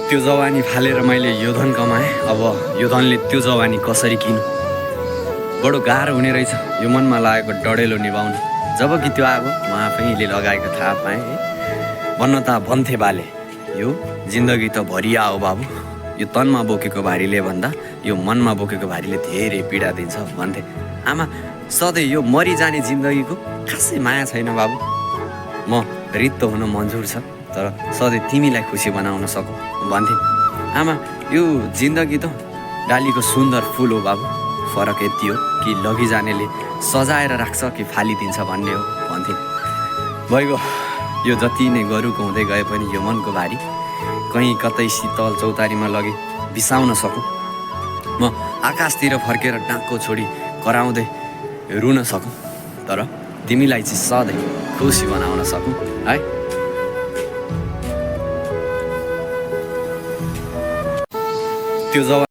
त्यो जवानी फालेर मैले यो धन कमाएँ। अब यो धनले त्यो जवानी कसरी किनु? बडो गाह्रो हुने रहेछ यो मनमा लागेको डढेलो निभाउनु। जब कि त्यो आगो म आफैले लगाएको थाहा पाएँ है। भन्न त भन्थे बाले, यो जिन्दगी त भरिया हो बाबु, यो तनमा बोकेको भारीले भन्दा यो मनमा बोकेको भारीले धेरै पीडा दिन्छ भन्थे आमा। सधैँ यो मरिजाने जिन्दगीको खासै माया छैन बाबु। म रित्तो हुन मन्जुर छ, तर सधैँ तिमीलाई खुसी बनाउन सकौँ भन्थे आमा। यो जिन्दगी त डालीको सुन्दर फुल हो बाबु, फरक यति हो कि लगिजानेले सजाएर राख्छ कि फालिदिन्छ भन्ने हो भन्थे। भइगयो यो जति नै गरुको हुँदै गए पनि यो मनको भारी कहीँ कतै शीतल चौतारीमा लगे बिसाउन सकौँ। म आकाशतिर फर्केर डाँको छोडी कराउँदै रुन सकौँ, तर तिमीलाई चाहिँ सधैँ खुसी बनाउन सकौँ है। त्यो जवानी